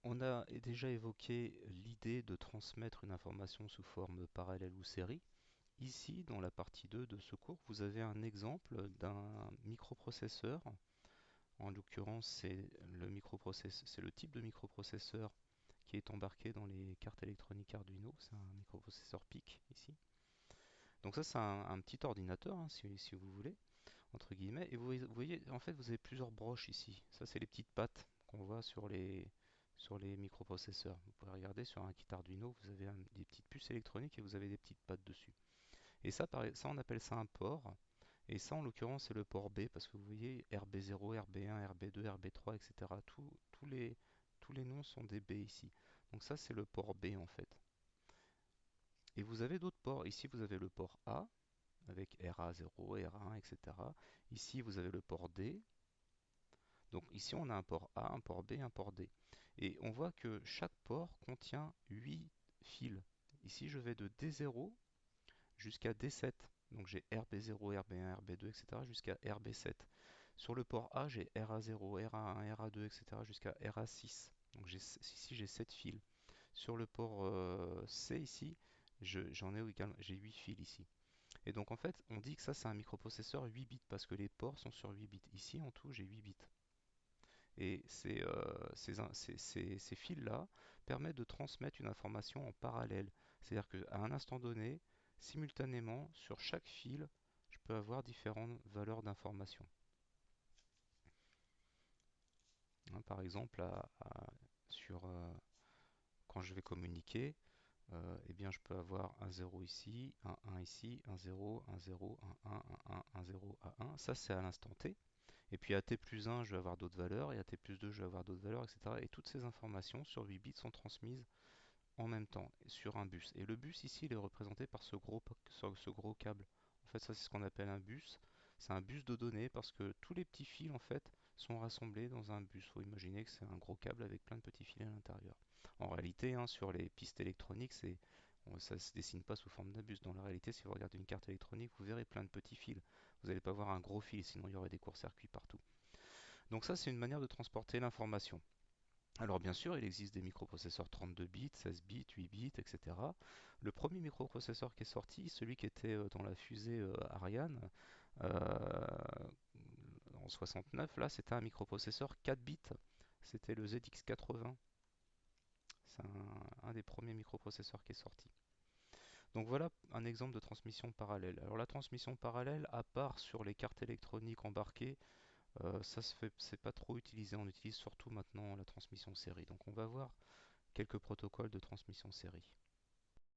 On a déjà évoqué l'idée de transmettre une information sous forme parallèle ou série. Ici, dans la partie 2 de ce cours, vous avez un exemple d'un microprocesseur. En l'occurrence, c'est le type de microprocesseur qui est embarqué dans les cartes électroniques Arduino. C'est un microprocesseur PIC ici. Donc ça, c'est un petit ordinateur, hein, si vous voulez, entre guillemets. Et vous voyez, en fait, vous avez plusieurs broches ici. Ça, c'est les petites pattes qu'on voit sur les microprocesseurs. Vous pouvez regarder sur un kit Arduino, vous avez des petites puces électroniques et vous avez des petites pattes dessus. Et ça, ça, on appelle ça un port. Et ça, en l'occurrence, c'est le port B, parce que vous voyez RB0, RB1, RB2, RB3, etc. Tous les noms sont des B ici. Donc ça, c'est le port B en fait. Et vous avez d'autres ports. Ici, vous avez le port A, avec RA0, RA1, etc. Ici, vous avez le port D. Donc ici, on a un port A, un port B, un port D. Et on voit que chaque port contient 8 fils. Ici, je vais de D0 jusqu'à D7. Donc j'ai RB0, RB1, RB2, etc. jusqu'à RB7. Sur le port A, j'ai RA0, RA1, RA2, etc. jusqu'à RA6. Donc ici, j'ai 7 fils. Sur le port C, ici, j'ai 8 fils ici. Et donc en fait, on dit que ça, c'est un microprocesseur 8 bits parce que les ports sont sur 8 bits. Ici, en tout, j'ai 8 bits. Et ces fils-là permettent de transmettre une information en parallèle. C'est-à-dire qu'à un instant donné, simultanément, sur chaque fil, je peux avoir différentes valeurs d'information. Hein, par exemple, sur, quand je vais communiquer, eh bien, je peux avoir un 0 ici, un 1 ici, un 0, un 0, un 1, un 1, un 0, un 1. Ça, c'est à l'instant t. Et puis à t plus 1, je vais avoir d'autres valeurs, et à t plus 2, je vais avoir d'autres valeurs, etc. Et toutes ces informations sur 8 bits sont transmises en même temps sur un bus. Et le bus ici, il est représenté par ce gros câble. En fait, ça c'est ce qu'on appelle un bus. C'est un bus de données parce que tous les petits fils en fait sont rassemblés dans un bus. Il faut imaginer que c'est un gros câble avec plein de petits fils à l'intérieur. En réalité, hein, sur les pistes électroniques, ça ne se dessine pas sous forme d'un bus. Dans la réalité, si vous regardez une carte électronique, vous verrez plein de petits fils. Vous n'allez pas voir un gros fil, sinon il y aurait des courts-circuits partout. Donc ça, c'est une manière de transporter l'information. Alors bien sûr, il existe des microprocesseurs 32 bits, 16 bits, 8 bits, etc. Le premier microprocesseur qui est sorti, celui qui était dans la fusée Ariane euh, en 69, là c'était un microprocesseur 4 bits. C'était le ZX80. C'est un des premiers microprocesseurs qui est sorti. Donc voilà un exemple de transmission parallèle. Alors la transmission parallèle, à part sur les cartes électroniques embarquées, c'est pas trop utilisé. On utilise surtout maintenant la transmission série. Donc on va voir quelques protocoles de transmission série.